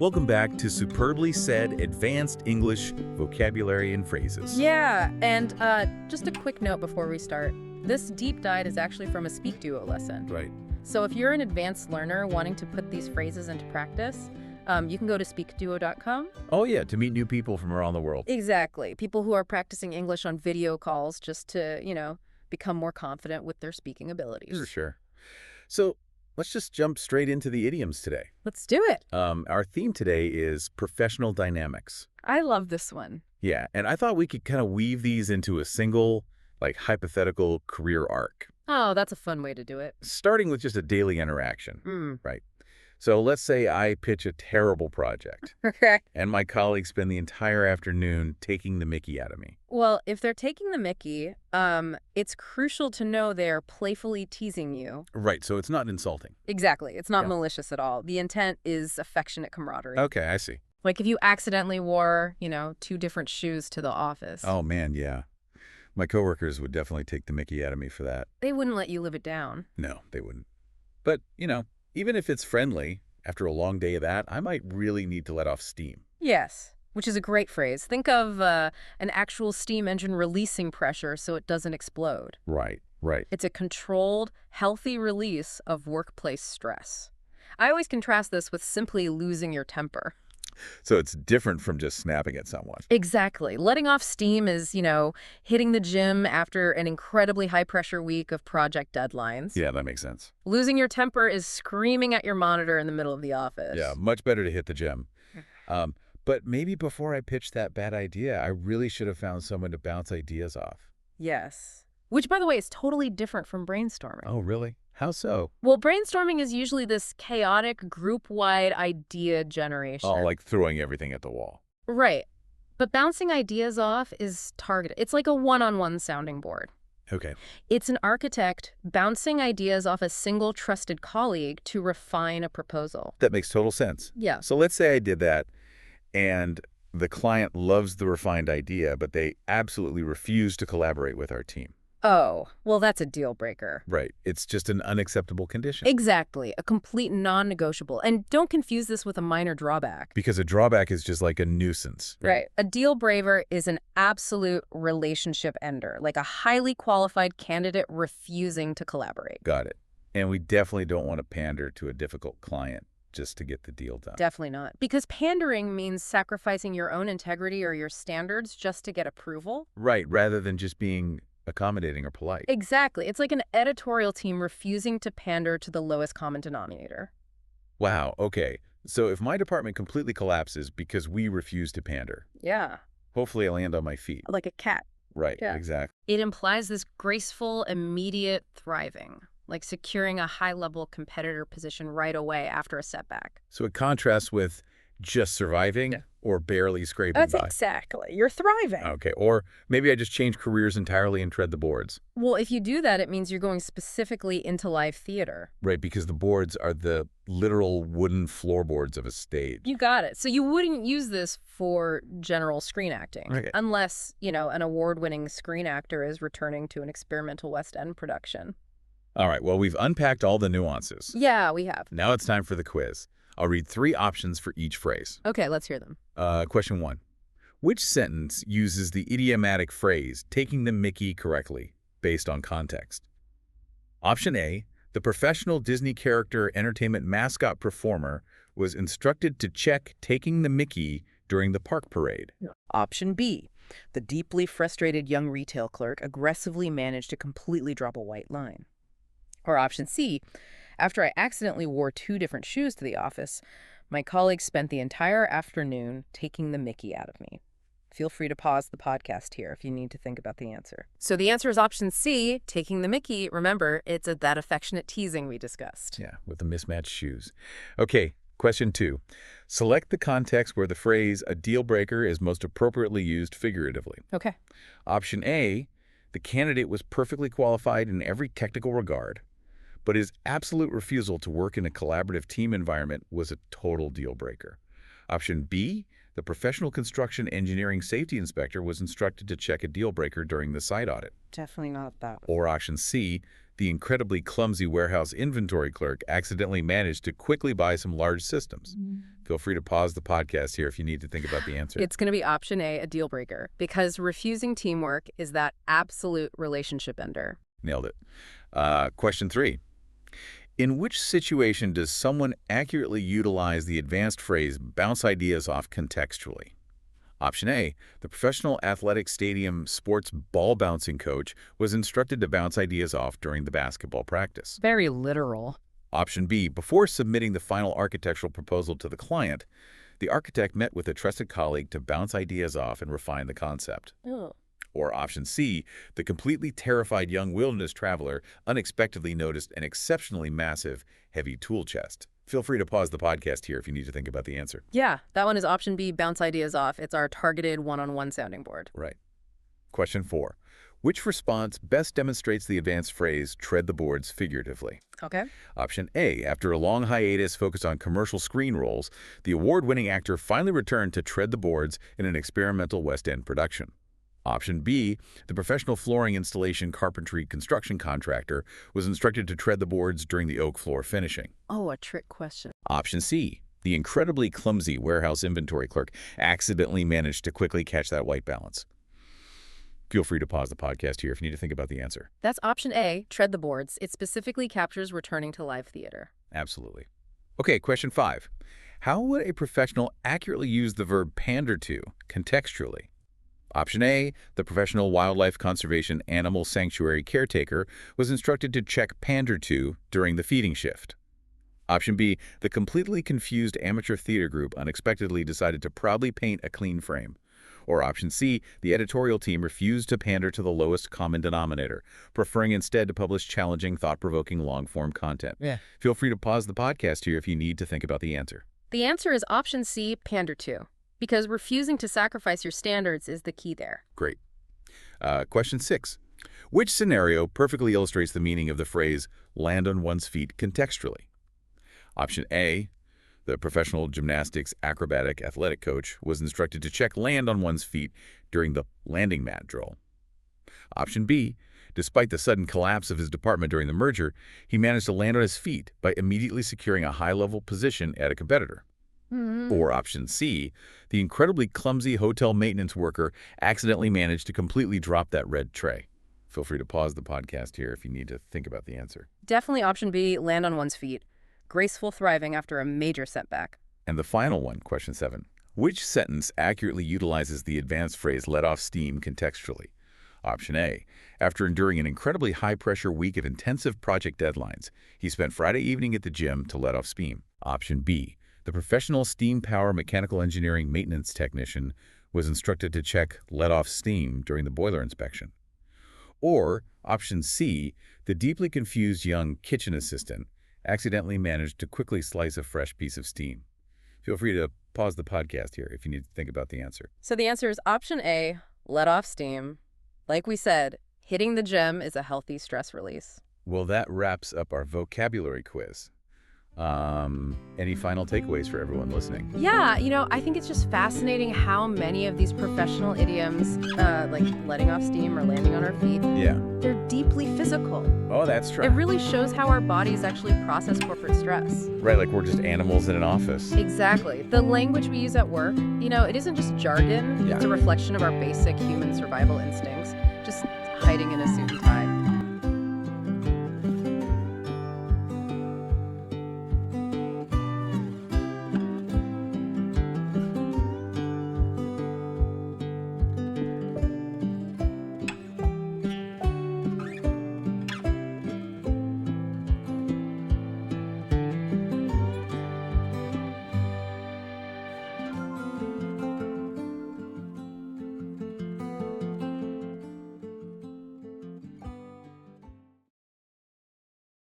Welcome back to Superbly Said Advanced English Vocabulary and Phrases. Yeah, and just a quick note before we start. This deep dive is actually from a SpeakDuo lesson. Right. So if you're an advanced learner wanting to put these phrases into practice, you can go to SpeakDuo.com. Oh, yeah, to meet new people from around the world. Exactly. People who are practicing English on video calls just to, become more confident with their speaking abilities. For sure. So let's just jump straight into the idioms today. Let's do it. Our theme today is professional dynamics. I love this one. Yeah, and I thought we could kind of weave these into a single, hypothetical career arc. Oh, that's a fun way to do it. Starting with just a daily interaction, right? So let's say I pitch a terrible project, Okay. and my colleagues spend the entire afternoon taking the mickey out of me. Well, if they're taking the mickey, it's crucial to know they're playfully teasing you. Right, so it's not insulting. Exactly. It's not Yeah. malicious at all. The intent is affectionate camaraderie. Okay, I see. Like if you accidentally wore, two different shoes to the office. Oh, man, yeah. My coworkers would definitely take the mickey out of me for that. They wouldn't let you live it down. No, they wouldn't. But, even if it's friendly, after a long day of that, I might really need to let off steam. Yes, which is a great phrase. Think of an actual steam engine releasing pressure so it doesn't explode. Right. It's a controlled, healthy release of workplace stress. I always contrast this with simply losing your temper. So it's different from just snapping at someone. Exactly. Letting off steam is, hitting the gym after an incredibly high-pressure week of project deadlines. Yeah, that makes sense. Losing your temper is screaming at your monitor in the middle of the office. Yeah, much better to hit the gym. But maybe before I pitched that bad idea, I really should have found someone to bounce ideas off. Yes. Which, by the way, is totally different from brainstorming. Oh, really? How so? Well, brainstorming is usually this chaotic, group-wide idea generation. Oh, like throwing everything at the wall. Right. But bouncing ideas off is targeted. It's like a one-on-one sounding board. Okay. It's an architect bouncing ideas off a single trusted colleague to refine a proposal. That makes total sense. Yeah. So let's say I did that, and the client loves the refined idea, but they absolutely refuse to collaborate with our team. Oh, well, that's a deal breaker. Right. It's just an unacceptable condition. Exactly. A complete non-negotiable. And don't confuse this with a minor drawback. Because a drawback is just like a nuisance. Right. A deal breaker is an absolute relationship ender, like a highly qualified candidate refusing to collaborate. Got it. And we definitely don't want to pander to a difficult client just to get the deal done. Definitely not. Because pandering means sacrificing your own integrity or your standards just to get approval. Right, rather than just being accommodating or polite. Exactly. It's like an editorial team refusing to pander to the lowest common denominator. Wow, okay. So if my department completely collapses because we refuse to pander, Yeah. hopefully I land on my feet. Like a cat. Right, Yeah. exactly. It implies this graceful, immediate thriving, like securing a high-level competitor position right away after a setback. So it contrasts with just surviving or barely scraping That's by. exactly. You're thriving. Okay, or maybe I just change careers entirely and tread the boards. Well, if you do that, it means you're going specifically into live theater. Right, because the boards are the literal wooden floorboards of a stage. You got it. So you wouldn't use this for general screen acting. Okay. Unless, an award-winning screen actor is returning to an experimental West End production. All right, well, we've unpacked all the nuances. Yeah, we have. Now it's time for the quiz. I'll read 3 options for each phrase. Okay, let's hear them. Question 1. Which sentence uses the idiomatic phrase, taking the mickey correctly, based on context? Option A, the professional Disney character entertainment mascot performer was instructed to check taking the mickey during the park parade. Option B, the deeply frustrated young retail clerk aggressively managed to completely drop a white line. Or option C, after I accidentally wore 2 different shoes to the office, my colleagues spent the entire afternoon taking the mickey out of me. Feel free to pause the podcast here if you need to think about the answer. So the answer is option C, taking the mickey. Remember, it's that affectionate teasing we discussed. Yeah, with the mismatched shoes. Okay, question 2. Select the context where the phrase, a deal breaker, is most appropriately used figuratively. Okay. Option A, the candidate was perfectly qualified in every technical regard, but his absolute refusal to work in a collaborative team environment was a total deal breaker. Option B, the professional construction engineering safety inspector was instructed to check a deal breaker during the site audit. Definitely not that. Or option C, The incredibly clumsy warehouse inventory clerk accidentally managed to quickly buy some large systems. Feel free to pause the podcast here if you need to think about the answer. It's going to be option A, a deal breaker, because refusing teamwork is that absolute relationship ender. Nailed it. Question 3. In which situation does someone accurately utilize the advanced phrase bounce ideas off contextually? Option A, the professional athletic stadium sports ball bouncing coach was instructed to bounce ideas off during the basketball practice. Very literal. Option B, before submitting the final architectural proposal to the client, the architect met with a trusted colleague to bounce ideas off and refine the concept. Oh. Or option C, the completely terrified young wilderness traveler unexpectedly noticed an exceptionally massive, heavy tool chest. Feel free to pause the podcast here if you need to think about the answer. Yeah, that one is option B, bounce ideas off. It's our targeted one-on-one sounding board. Right. Question 4. Which response best demonstrates the advanced phrase, tread the boards figuratively? Okay. Option A, after a long hiatus focused on commercial screen roles, the award-winning actor finally returned to tread the boards in an experimental West End production. Option B, the professional flooring installation carpentry construction contractor was instructed to tread the boards during the oak floor finishing. Oh, a trick question. Option C, the incredibly clumsy warehouse inventory clerk accidentally managed to quickly catch that white balance. Feel free to pause the podcast here if you need to think about the answer. That's option A, tread the boards. It specifically captures returning to live theater. Absolutely. Okay, question 5. How would a professional accurately use the verb pander to contextually? Option A, the professional wildlife conservation animal sanctuary caretaker was instructed to check pander to during the feeding shift. Option B, the completely confused amateur theater group unexpectedly decided to proudly paint a clean frame. Or option C, the editorial team refused to pander to the lowest common denominator, preferring instead to publish challenging, thought-provoking long-form content. Feel free to pause the podcast here if you need to think about the answer. The answer is option C, pander to, because refusing to sacrifice your standards is the key there. Great. Question 6. Which scenario perfectly illustrates the meaning of the phrase land on one's feet contextually? Option A, the professional gymnastics acrobatic athletic coach was instructed to check land on one's feet during the landing mat drill. Option B, despite the sudden collapse of his department during the merger, he managed to land on his feet by immediately securing a high-level position at a competitor. Or option C, the incredibly clumsy hotel maintenance worker accidentally managed to completely drop that red tray. Feel free to pause the podcast here if you need to think about the answer. Definitely option B, land on one's feet. Graceful thriving after a major setback. And the final one, question 7. Which sentence accurately utilizes the advanced phrase let off steam contextually? Option A, after enduring an incredibly high-pressure week of intensive project deadlines, he spent Friday evening at the gym to let off steam. Option B, the professional steam power mechanical engineering maintenance technician was instructed to check let off steam during the boiler inspection. Or option C, the deeply confused young kitchen assistant accidentally managed to quickly slice a fresh piece of steam. Feel free to pause the podcast here if you need to think about the answer. So the answer is option A, let off steam. Like we said, hitting the gym is a healthy stress release. Well, that wraps up our vocabulary quiz. Any final takeaways for everyone listening? Yeah, I think it's just fascinating how many of these professional idioms, like letting off steam or landing on our feet, Yeah. they're deeply physical. Oh, that's true. It really shows how our bodies actually process corporate stress. Right, like we're just animals in an office. Exactly. The language we use at work, it isn't just jargon. Yeah. It's a reflection of our basic human survival instincts, just hiding in a suit.